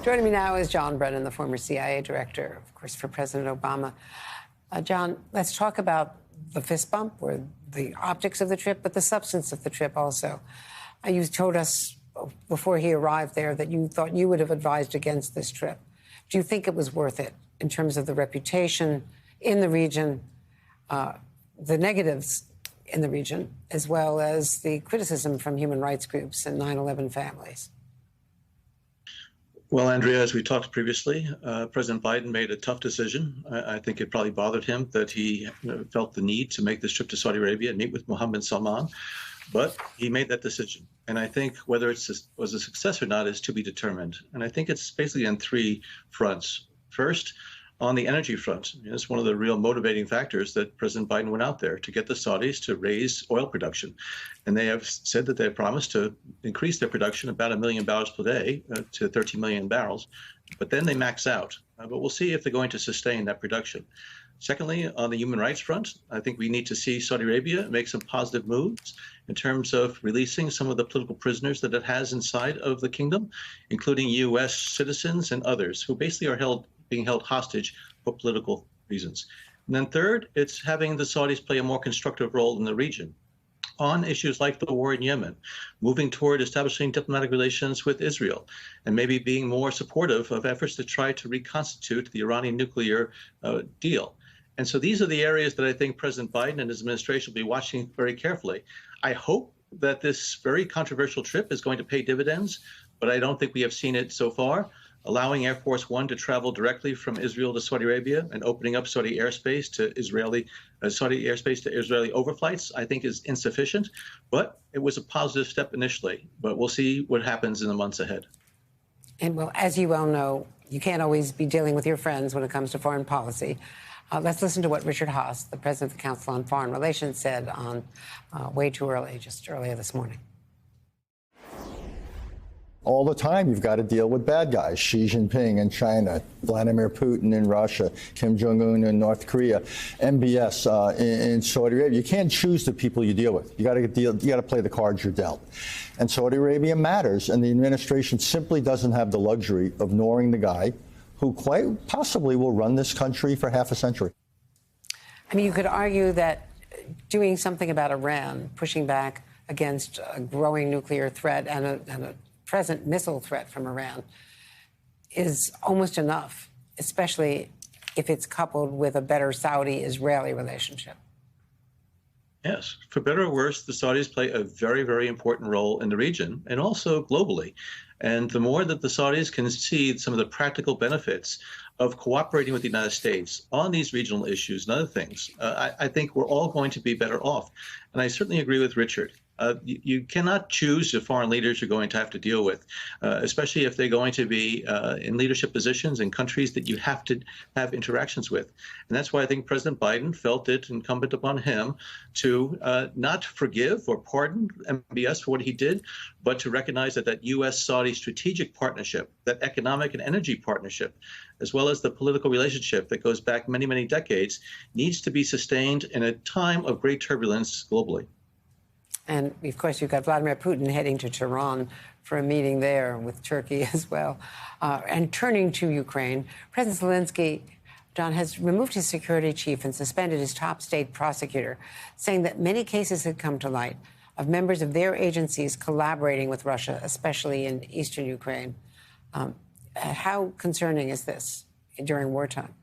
Joining me now is John Brennan, the former CIA director, of course, for President Obama. John, let's talk about the fist bump or the optics of the trip, but the substance of the trip also. You told us before he arrived there that you thought you would have advised against this trip. Do you think it was worth it in terms of the reputation in the region, the negatives in the region, as well as the criticism from human rights groups and 9/11 families? Well, Andrea, as we talked previously, President Biden made a tough decision. I think it probably bothered him that he felt the need to make this trip to Saudi Arabia and meet with Mohammed bin Salman, but he made that decision. And I think whether it was a success or not is to be determined. And I think it's basically on three fronts. First, on the energy front, it's one of the real motivating factors that President Biden went out there to get the Saudis to raise oil production. And they have said that they promised to increase their production about 1 million barrels per day to 13 million barrels. But then they max out. But we'll see if they're going to sustain that production. Secondly, on the human rights front, I think we need to see Saudi Arabia make some positive moves in terms of releasing some of the political prisoners that it has inside of the kingdom, including U.S. citizens and others who basically are being held hostage for political reasons. And then third, it's having the Saudis play a more constructive role in the region on issues like the war in Yemen, moving toward establishing diplomatic relations with Israel, and maybe being more supportive of efforts to try to reconstitute the Iranian nuclear deal. And so these are the areas that I think President Biden and his administration will be watching very carefully. I hope that this very controversial trip is going to pay dividends, but I don't think we have seen it so far. Allowing Air Force One to travel directly from Israel to Saudi Arabia and opening up Saudi airspace to Israeli overflights, I think is insufficient. But it was a positive step initially. But we'll see what happens in the months ahead. And well, as you well know, you can't always be dealing with your friends when it comes to foreign policy. Let's listen to what Richard Haass, the president of the Council on Foreign Relations, said on Way Too Early, just earlier this morning. All the time, you've got to deal with bad guys. Xi Jinping in China, Vladimir Putin in Russia, Kim Jong-un in North Korea, MBS in Saudi Arabia. You can't choose the people you deal with. You got to play the cards you're dealt. And Saudi Arabia matters, and the administration simply doesn't have the luxury of ignoring the guy who quite possibly will run this country for half a century. I mean, you could argue that doing something about Iran, pushing back against a growing nuclear threat and a present missile threat from Iran is almost enough, especially if it's coupled with a better Saudi-Israeli relationship. Yes, for better or worse, the Saudis play a very, very important role in the region and also globally. And the more that the Saudis can see some of the practical benefits of cooperating with the United States on these regional issues and other things, I think we're all going to be better off. And I certainly agree with Richard. You cannot choose the foreign leaders you're going to have to deal with, especially if they're going to be in leadership positions in countries that you have to have interactions with. And that's why I think President Biden felt it incumbent upon him to not forgive or pardon MBS for what he did, but to recognize that that U.S.-Saudi strategic partnership, that economic and energy partnership, as well as the political relationship that goes back many, many decades, needs to be sustained in a time of great turbulence globally. And, of course, you've got Vladimir Putin heading to Tehran for a meeting there with Turkey as well. And turning to Ukraine, President Zelensky, John, has removed his security chief and suspended his top state prosecutor, saying that many cases had come to light of members of their agencies collaborating with Russia, especially in eastern Ukraine. How concerning is this during wartime?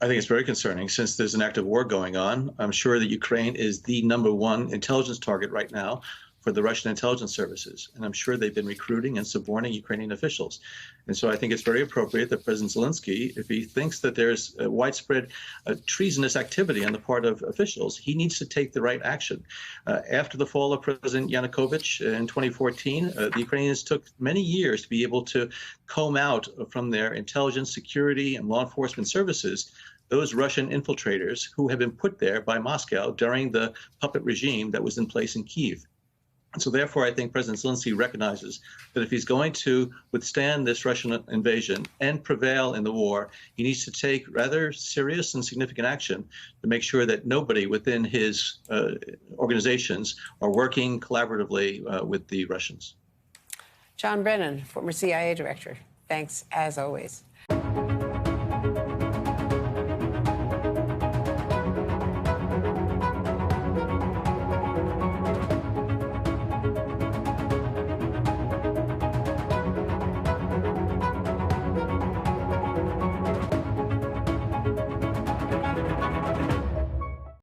I think it's very concerning since there's an active war going on. I'm sure that Ukraine is the #1 intelligence target right now for the Russian intelligence services. And I'm sure they've been recruiting and suborning Ukrainian officials. And so I think it's very appropriate that President Zelensky, if he thinks that there's a widespread treasonous activity on the part of officials, he needs to take the right action. After the fall of President Yanukovych in 2014, the Ukrainians took many years to be able to comb out from their intelligence, security, and law enforcement services those Russian infiltrators who had been put there by Moscow during the puppet regime that was in place in Kyiv. And so therefore, I think President Zelensky recognizes that if he's going to withstand this Russian invasion and prevail in the war, he needs to take rather serious and significant action to make sure that nobody within his organizations are working collaboratively with the Russians. John Brennan, former CIA director, thanks as always.